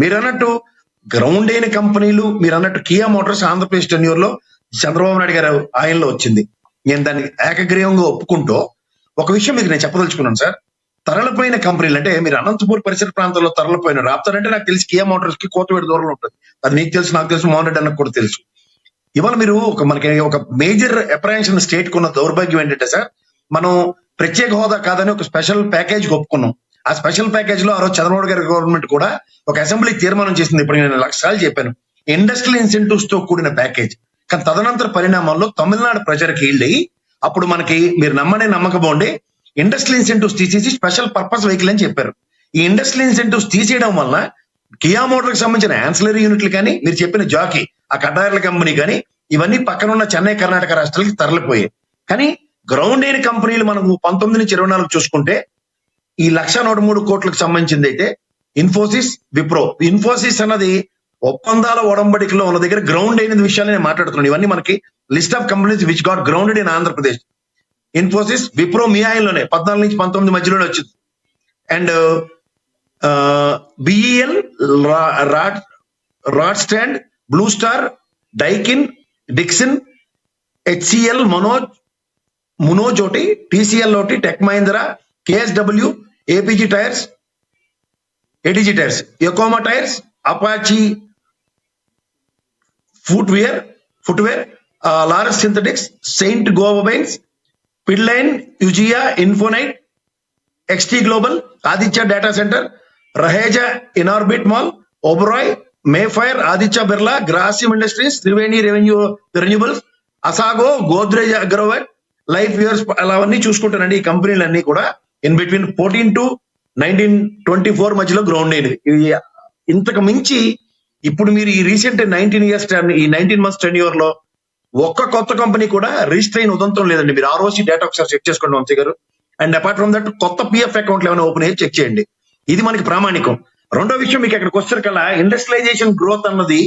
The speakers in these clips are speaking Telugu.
మీరు అన్నట్టు గ్రౌండ్ అయిన కంపెనీలు, మీరు అన్నట్టు కియా మోటార్స్ ఆంధ్రప్రదేశ్ టెన్యూర్ లో చంద్రబాబు నాయుడు గారు ఆయనలో వచ్చింది. నేను దాన్ని ఏకగ్రీవంగా ఒప్పుకుంటూ ఒక విషయం మీకు నేను చెప్పదలుచుకున్నాను సార్. తరలిపోయిన కంపెనీలు అంటే మీరు అనంతపూర్ పరిసర ప్రాంతాల్లో తరలిపోయిన రాప్తారంటే నాకు తెలిసి కియా మోటార్స్ కి కోతవేడి దూరంలో ఉంటుంది. అది నీకు తెలుసు, నాకు తెలుసు, మోహన్ రెడ్డి అన్నకు కూడా తెలుసు. ఇవాళ మీరు మనకి ఒక మేజర్ అప్రహెన్షన్ స్టేట్ కున్న దౌర్భాగ్యం ఏంటంటే సార్, మనం ప్రత్యేక హోదా కాదని ఒక స్పెషల్ ప్యాకేజ్ ఒప్పుకున్నాం. ఆ స్పెషల్ ప్యాకేజ్ లో ఆ రోజు చంద్రబాబు గారి గవర్నమెంట్ కూడా ఒక అసెంబ్లీ తీర్మానం చేసింది. ఇప్పుడు నేను లక్షసార్లు చెప్పాను, ఇండస్ట్రియల్ ఇన్సెంటివ్స్ తో కూడిన ప్యాకేజ్. కానీ తదనంతర పరిణామాల్లో తమిళనాడు ప్రజలకు వెళ్ళి అప్పుడు మనకి మీరు నమ్మనే నమ్మకపోండి ఇండస్ట్రియల్ ఇన్సెంటివ్స్ తీసేసి స్పెషల్ పర్పస్ వెహికల్ అని చెప్పారు. ఈ ఇండస్ట్రియల్ ఇన్సెంటివ్స్ తీసేయడం వల్ల కియా మోటార్కి సంబంధించిన యాన్సిలరీ యూనిట్లు కానీ, మీరు చెప్పిన జాకీ ఆ కటార్ల కంపెనీ కానీ, ఇవన్నీ పక్కన ఉన్న చెన్నై కర్ణాటక రాష్ట్రాలకి తరలిపోయాయి. కానీ గ్రౌండ్ అయిన కంపెనీలు మనకు 19 నుంచి 24 చూసుకుంటే ఈ 1,103 కోట్లకు సంబంధించింది అయితే ఇన్ఫోసిస్, విప్రో. ఇన్ఫోసిస్ అన్నది ఒప్పందాల ఒడంబడికలో ఉన్న దగ్గర గ్రౌండ్ అయిన విషయాలు నేను మాట్లాడుతున్నాను. ఇవన్నీ మనకి list of companies which got grounded in Andhra Pradesh. Infosys, Wipro మీ ఆయనలోనే 14 నుంచి 19 మధ్యలోనే వచ్చింది. అండ్ బిఈఎల్, రాడ్ స్టాండ్, Blue Star, Daikin, Dixon, HCL, మునోజ్ ఒకటి, టీసీఎల్ ఒకటి, Tech Mahindra, KSW, APG tyres, ATG tyres, Yokohama tyres, Apache footwear, Laurus synthetics, Saint Gobain, Pidilite, Eugia, Infonite, XT Global, Aditya data centre, Raheja Inorbit mall, Oberoi, Mayfair, Aditya Birla, Grasim industries, Triveni renewables, అసాగో, గోద్రేజ్ అగ్రోవెట్, లైఫ్ ఇయర్స్, అలావన్నీ చూసుకుంటానండి. ఈ కంపెనీలన్నీ కూడా ఇన్ బిట్వీన్ 14 to 1924 మధ్యలో గ్రౌండ్ అయినవి. ఇంతకు మించి ఇప్పుడు మీరు ఈ రీసెంట్ 19 months టెన్యూర్ లో ఒక్క కొత్త కంపెనీ కూడా రిజిస్టర్ అయిన ఉదంతం లేదండి. మీరు ఆర్ఓసి డేటా ఒకసారి చెక్ చేసుకోండి వంశీ గారు. అండ్ అపార్ట్ ఫ్రమ్ దట్ కొత్త పిఎఫ్ అకౌంట్లు ఏమైనా ఓపెన్ అయ్యి చెక్ చేయండి. ఇది మనకి ప్రామాణికం. రెండో విషయం, మీకు అక్కడికి వచ్చేసరికల్లా ఇండస్ట్రియలైజేషన్ గ్రోత్ అన్నది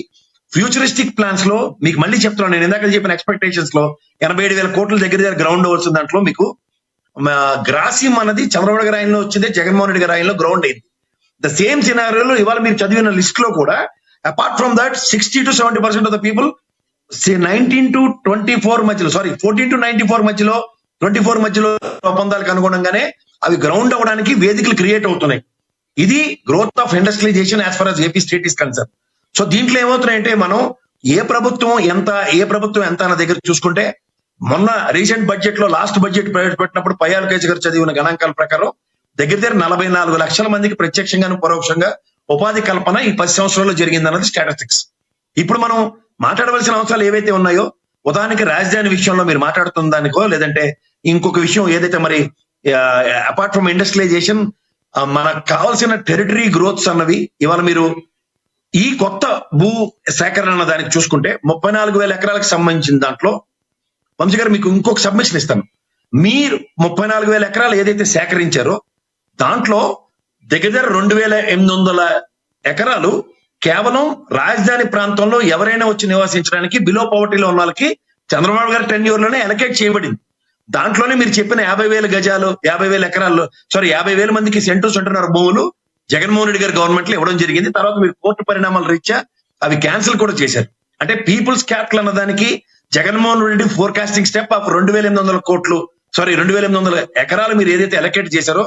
ఫ్యూచరిస్టిక్ ప్లాన్స్ లో మీకు మళ్ళీ చెప్తున్నాను. నేను ఇందాక చెప్పిన ఎక్స్పెక్టేషన్స్ లో 87,000 కోట్ల దగ్గర గ్రౌండ్ అవ్వాల్సిన దాంట్లో మీకు గ్రాసిమ్ అన్నది చంద్రబాబు గారి ఆయనలో వచ్చింది, జగన్మోహన్ రెడ్డి గారి ఆయనలో గ్రౌండ్ అయింది. ద సేమ్ సినారియోలో ఇవాళ మీరు చదివిన లిస్ట్ లో కూడా apart from that 60 to 70% of the people 19 to 24 మధ్యలో, 14 to 94 మధ్యలో, 24 మధ్యలో ఒప్పందాలకు అనుగుణంగానే అవి గ్రౌండ్ అవ్వడానికి వేదికలు క్రియేట్ అవుతున్నాయి. ఇది growth of industrialization as far as AP state is concern. So దీంట్లో ఏమవుతున్నాయంటే మనం ఏ ప్రభుత్వం ఎంత అన్న దగ్గర చూసుకుంటే, మొన్న రీసెంట్ బడ్జెట్ లో లాస్ట్ బడ్జెట్ ప్రవేశపెట్టినప్పుడు పయ్యాల కేసు గారు చదివిన గణాంకాల ప్రకారం దగ్గర 44 లక్షల మందికి ప్రత్యక్షంగాను పరోక్షంగా ఉపాధి కల్పన ఈ 10 సంవత్సరాల్లో జరిగిందన్నది స్టాటిస్టిక్స్. ఇప్పుడు మనం మాట్లాడవలసిన అవసరాలు ఏవైతే ఉన్నాయో, ఉదాహరణకి రాజధాని విషయంలో మీరు మాట్లాడుతున్న దానికో, లేదంటే ఇంకొక విషయం ఏదైతే మరి అపార్ట్ ఫ్రమ్ ఇండస్ట్రియలైజేషన్ మనకు కావాల్సిన టెరిటరీ గ్రోత్స్ అన్నవి ఇవాళ మీరు ఈ కొత్త భూ సేకరణ అన్న దానికి చూసుకుంటే 34,000 ఎకరాలకు సంబంధించిన దాంట్లో వంశీ గారు మీకు ఇంకొక సబ్మిషన్ ఇస్తాను. మీరు 34,000 ఎకరాలు ఏదైతే సేకరించారో దాంట్లో దగ్గర 2,800 ఎకరాలు కేవలం రాజధాని ప్రాంతంలో ఎవరైనా వచ్చి నివాసించడానికి బిలో పవర్టీలో ఉన్న వాళ్ళకి చంద్రబాబు గారి టెన్యూర్ లోనే అలొకేట్ చేయబడింది. దాంట్లోనే మీరు చెప్పిన 50,000 గజాలు, 50,000 ఎకరాల్లో 50,000 మందికి సెంటున్నర భూములు జగన్మోహన్ రెడ్డి గారి గవర్నమెంట్ లో ఇవ్వడం జరిగింది. తర్వాత మీరు కోర్టు పరిణామాల రీత్యా అవి క్యాన్సిల్ కూడా చేశారు. అంటే పీపుల్స్ క్యాపిటల్ అన్న దానికి Jaganmohan Reddy forecasting step of 2,800 ఎకరాలు మీరు ఏదైతే అలొకేట్ చేశారో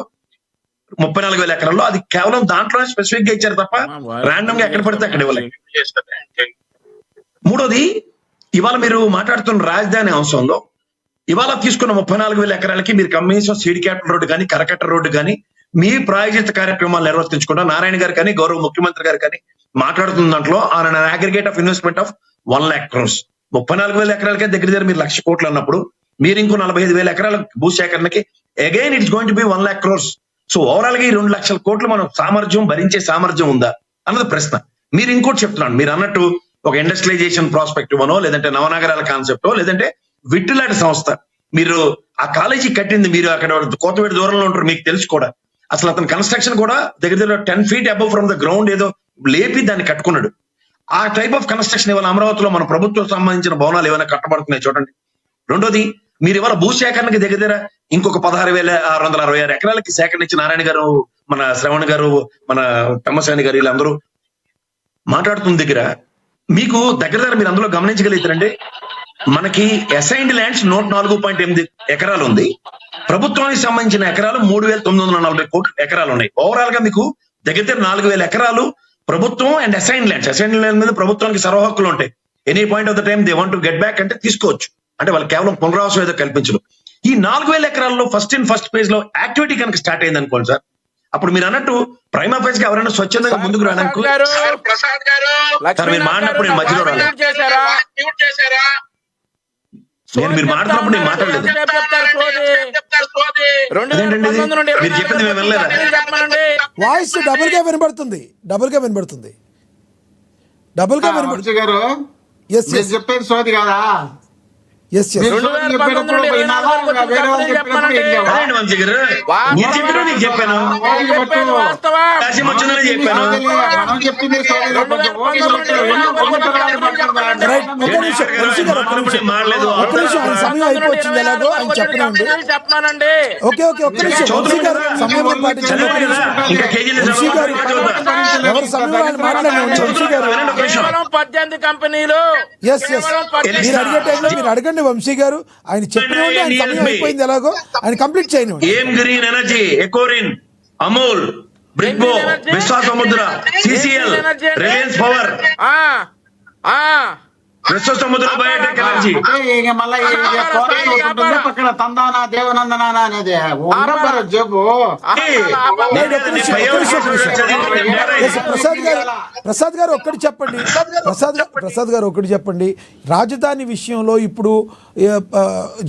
34,000 ఎకరాల్లో, అది కేవలం దాంట్లోనే స్పెసిఫిక్ గా ఇచ్చారు తప్ప ర్యాండమ్ గా ఎక్కడ పడితే అక్కడ ఇవ్వలేదు. మూడోది, ఇవాళ మీరు మాట్లాడుతున్న రాజధాని అంశంలో ఇవాళ తీసుకున్న 34,000 ఎకరాలకి మీరు కనీసం సీడ్ క్యాపిటల్ రోడ్డు కానీ, కరకట్ట రోడ్డు కానీ మీ ప్రాయోజిత కార్యక్రమాలు నిర్వర్తించకుండా నారాయణ గారు కానీ, గౌరవ ముఖ్యమంత్రి గారు కానీ మాట్లాడుతున్న దాంట్లో on aggregate of investment of 1 lakh crores 34,000 ఎకరాలకే దగ్గర మీరు 1,00,000 కోట్లు అన్నప్పుడు మీరు ఇంకో 45,000 ఎకరాల భూసేకరణకి again it's going to be 1 lakh crores. So overall గా ఈ 2,00,000 కోట్లు మనం భరించే సామర్థ్యం ఉందా అన్నది ప్రశ్న. మీరు ఇంకోటి చెప్తున్నాను, మీరు అన్నట్టు ఒక ఇండస్ట్రియలైజేషన్ ప్రాస్పెక్టివ్ అనో, లేదంటే నవనగరాల కాన్సెప్టో, లేదంటే విట్టులాంటి సంస్థ, మీరు ఆ కాలేజీ కట్టింది మీరు అక్కడ కోతవేడి దూరంలో ఉంటారు, మీకు తెలుసు కూడా. అసలు అతని కన్స్ట్రక్షన్ కూడా దగ్గర 10 feet above from the ground ఏదో లేపి దాన్ని కట్టుకున్నాడు. ఆ టైప్ ఆఫ్ కన్స్ట్రక్షన్ ఇవాళ అమరావతిలో మన ప్రభుత్వం సంబంధించిన భవనాలు ఏమైనా కట్టబడుతున్నాయి చూడండి. రెండోది, మీరు ఇవాళ భూసేకరణకి దగ్గర ఇంకొక 16,666 ఎకరాలకి సేకరించి నారాయణ గారు, మన శ్రవణ్ గారు, మన పెమ్మసాని గారు, వీళ్ళందరూ మాట్లాడుతున్న దగ్గర మీకు దగ్గర మీరు అందులో గమనించగలుగుతారండి, మనకి అసైన్డ్ ల్యాండ్స్ 104.8 ఎకరాలు ఉంది. ప్రభుత్వానికి సంబంధించిన ఎకరాలు 3,940 కోట్ల ఎకరాలు ఉన్నాయి. ఓవరాల్ గా మీకు దగ్గర 4,000 ఎకరాలు ప్రభుత్వం అండ్ అసైన్డ్ ల్యాండ్ మీద ప్రభుత్వానికి సర్వ హక్కులు ఉంటాయి. Any point of the time they want to get back అంటే తీసుకోవచ్చు. అంటే వాళ్ళు కేవలం పునరావాసం ఏదో కల్పించడం. ఈ 4,000 ఎకరాల్లో ఫస్ట్ ఫేజ్ లో యాక్టివిటీ కనుక స్టార్ట్ అయింది అనుకోండి సార్, అప్పుడు మీరు అన్నట్టు ప్రైమా ఫేజ్ గా ఎవరైనా స్వచ్ఛందంగా ముందుకు రావడానికి సార్ మీరు మాట్లాడినప్పుడు నేను మధ్యలో రాలేదు. మీరు మాట్లాడినప్పుడు నేను మాట్లాడలేదు. మీరు చెప్పింది మేము వెళ్ళలేదా? వాయిస్ డబుల్ గా వినబడుతుంది. గారు చెప్పేది సోది కదా. Yes. వంశీ గారు మీరు చెప్పినా నీకు చెప్పాను, కాశీం వచ్చిందని చెప్పాను. మనం చెప్పింది మాడలేదు. సమయం అయిపోతుంది. ఎలాగో ఆయన చెప్పనండి. ఓకే ఒక్క నిమిషం వంశీ గారు సమయం పాటించండి. ఇంకా కేజీలు ఎవరు సమయం మాట్లాడండి వంశీ గారు. 18 కంపెనీలు. ఎస్ మీరు అడిగే టైంలో మీరు అడగండి వంశీ గారు. ఆయన చెప్పినవండి, ఆయన సమయం అయిపోయింది. ఎలాగో ఆయన కంప్లీట్ చేయనివ్వండి. ఏం గ్రీన్ ఎనర్జీ, ఎకోరిన్, అమూల్, బ్రిడ్బో, Vishwasamudra, CCL, Reliance power, Vishwasamudra biotech energy. మళ్ళీ పక్కన తందానా దేవనందనా అనేది జబ్బు. ప్రసాద్ గారు ఒక్కటి చెప్పండి. ప్రసాద్ గారు ఒక్కటి చెప్పండి. రాజధాని విషయంలో ఇప్పుడు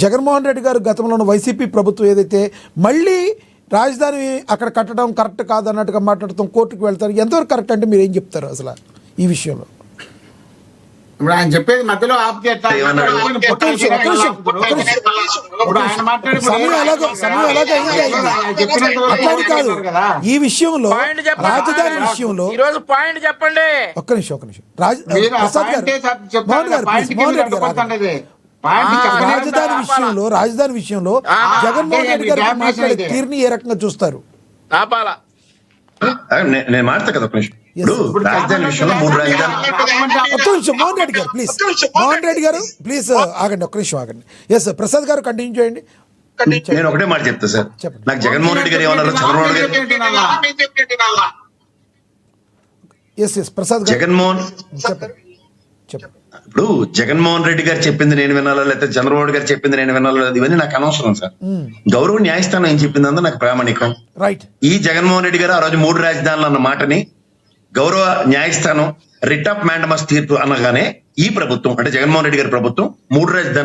జగన్మోహన్ రెడ్డి గారు గతంలో ఉన్న వైసీపీ ప్రభుత్వం ఏదైతే మళ్ళీ రాజధాని అక్కడ కట్టడం కరెక్ట్ కాదన్నట్టుగా మాట్లాడతాం, కోర్టుకు వెళ్తారు, ఎంతవరకు కరెక్ట్ అంటే మీరు ఏం చెప్తారు అసలు ఈ విషయంలో? ఇప్పుడు ఆయన చెప్పేది మధ్యలో ఆపితే ఈ విషయంలో రాజధాని విషయంలో పాయింట్ చెప్పండి. ఒక్క నిమిషం రాజధాని విషయంలో జగన్మోహన్ రెడ్డి గారు మాట్లాడే తీరుని ఏ రకంగా చూస్తారు? నేను మాట్లాడతా కదా రాజధాని విషయంలో 3 రాజధాని. ఒక్క నిమిషం మోహన్ రెడ్డి గారు ప్లీజ్ ఆగండి, ఒక్క నిమిషం ఆగండి. ఎస్ ప్రసాద్ గారు కంటిన్యూ చేయండి. నేను ఒకటే మాట చెప్తా సార్, నాకు జగన్మోహన్ రెడ్డి గారు ఏమన్నారు, చంద్రబాబు గారు ప్రసాద్ జగన్మోహన్ ఇప్పుడు జగన్మోహన్ రెడ్డి గారు చెప్పింది నేను వినాలా, లేకపోతే చంద్రబాబు గారు చెప్పింది నేను వినాలా, ఇవన్నీ నాకు అనవసరం సార్. గౌరవ న్యాయస్థానం ఏం చెప్పింది అంతా నాకు ప్రామాణికం. ఈ జగన్మోహన్ రెడ్డి గారు ఆ రోజు 3 రాజధానులు అన్న మాటని గౌరవ న్యాయస్థానం రిట్ ఆఫ్ మ్యాండమస్ తీర్పు అనగానే ఈ ప్రభుత్వం అంటే జగన్మోహన్ రెడ్డి గారి ప్రభుత్వం 3 రాజధానులు